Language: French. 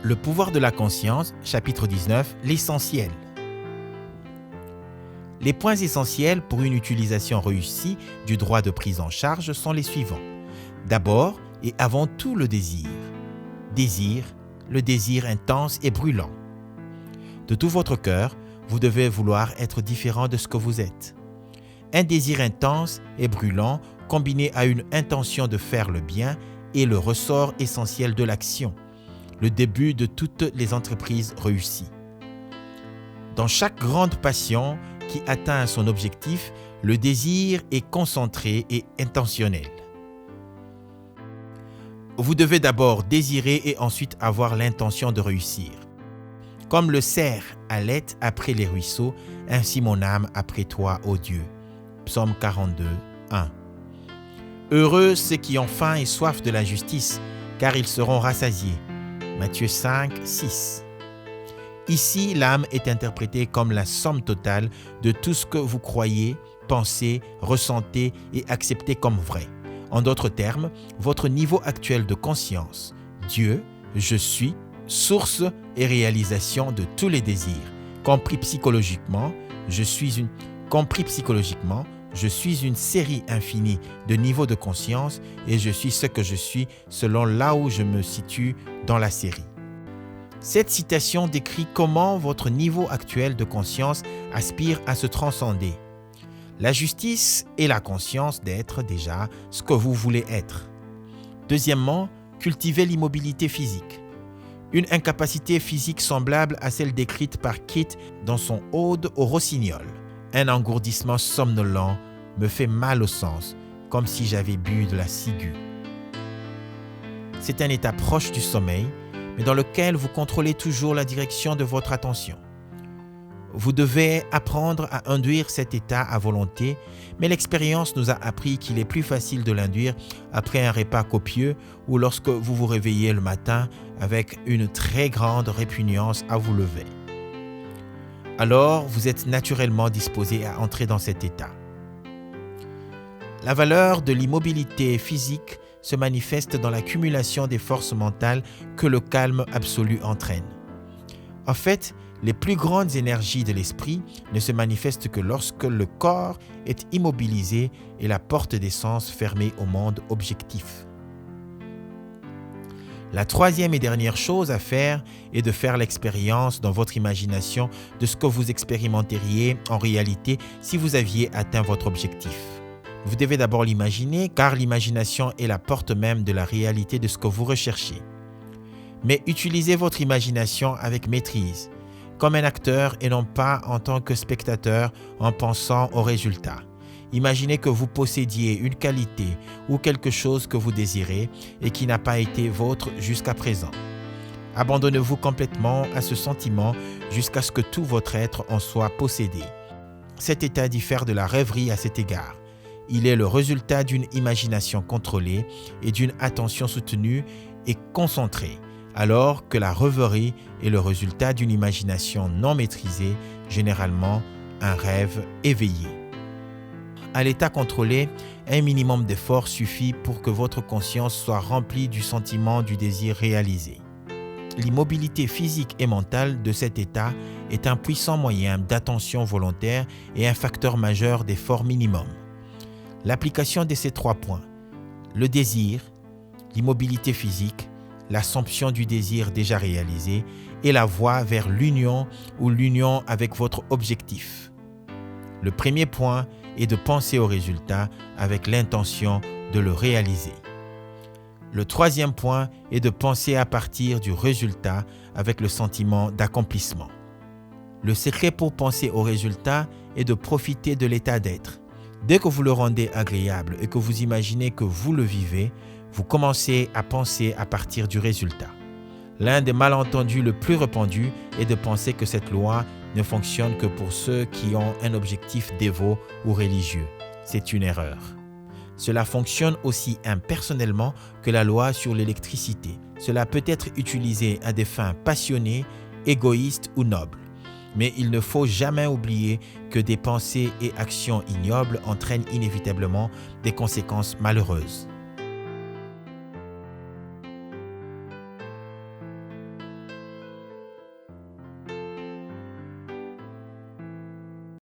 Le pouvoir de la conscience, chapitre 19, l'essentiel. Les points essentiels pour une utilisation réussie du droit de prise en charge sont les suivants. D'abord et avant tout le désir. Le désir intense et brûlant. De tout votre cœur, vous devez vouloir être différent de ce que vous êtes. Un désir intense et brûlant combiné à une intention de faire le bien est le ressort essentiel de l'action, le début de toutes les entreprises réussies. Dans chaque grande passion qui atteint son objectif, le désir est concentré et intentionnel. Vous devez d'abord désirer et ensuite avoir l'intention de réussir. Comme le cerf halète après les ruisseaux, ainsi mon âme après toi, ô Dieu. Psaume 42, 1. Heureux ceux qui ont faim et soif de la justice, car ils seront rassasiés. Matthieu 5, 6. Ici, l'âme est interprétée comme la somme totale de tout ce que vous croyez, pensez, ressentez et acceptez comme vrai. En d'autres termes, votre niveau actuel de conscience. Dieu, je suis, source et réalisation de tous les désirs. Compris psychologiquement, je suis une série infinie de niveaux de conscience et je suis ce que je suis selon là où je me situe dans la série. Cette citation décrit comment votre niveau actuel de conscience aspire à se transcender. La justice est la conscience d'être déjà ce que vous voulez être. Deuxièmement, cultivez l'immobilité physique. Une incapacité physique semblable à celle décrite par Keats dans son Ode au rossignol. Un engourdissement somnolent me fait mal au sens, comme si j'avais bu de la ciguë. C'est un état proche du sommeil, mais dans lequel vous contrôlez toujours la direction de votre attention. Vous devez apprendre à induire cet état à volonté, mais l'expérience nous a appris qu'il est plus facile de l'induire après un repas copieux ou lorsque vous vous réveillez le matin avec une très grande répugnance à vous lever. Alors, vous êtes naturellement disposé à entrer dans cet état. La valeur de l'immobilité physique se manifeste dans l'accumulation des forces mentales que le calme absolu entraîne. En fait, les plus grandes énergies de l'esprit ne se manifestent que lorsque le corps est immobilisé et la porte des sens fermée au monde objectif. La troisième et dernière chose à faire est de faire l'expérience dans votre imagination de ce que vous expérimenteriez en réalité si vous aviez atteint votre objectif. Vous devez d'abord l'imaginer car l'imagination est la porte même de la réalité de ce que vous recherchez. Mais utilisez votre imagination avec maîtrise, comme un acteur et non pas en tant que spectateur en pensant au résultat. Imaginez que vous possédiez une qualité ou quelque chose que vous désirez et qui n'a pas été vôtre jusqu'à présent. Abandonnez-vous complètement à ce sentiment jusqu'à ce que tout votre être en soit possédé. Cet état diffère de la rêverie à cet égard. Il est le résultat d'une imagination contrôlée et d'une attention soutenue et concentrée, alors que la rêverie est le résultat d'une imagination non maîtrisée, généralement un rêve éveillé. À l'état contrôlé, un minimum d'effort suffit pour que votre conscience soit remplie du sentiment du désir réalisé. L'immobilité physique et mentale de cet état est un puissant moyen d'attention volontaire et un facteur majeur d'effort minimum. L'application de ces trois points, le désir, l'immobilité physique, l'assomption du désir déjà réalisé et la voie vers l'union ou l'union avec votre objectif. Le premier point est de penser au résultat avec l'intention de le réaliser. Le troisième point est de penser à partir du résultat avec le sentiment d'accomplissement. Le secret pour penser au résultat est de profiter de l'état d'être. Dès que vous le rendez agréable et que vous imaginez que vous le vivez, vous commencez à penser à partir du résultat. L'un des malentendus le plus répandu est de penser que cette loi ne fonctionne que pour ceux qui ont un objectif dévot ou religieux. C'est une erreur. Cela fonctionne aussi impersonnellement que la loi sur l'électricité. Cela peut être utilisé à des fins passionnées, égoïstes ou nobles. Mais il ne faut jamais oublier que des pensées et actions ignobles entraînent inévitablement des conséquences malheureuses.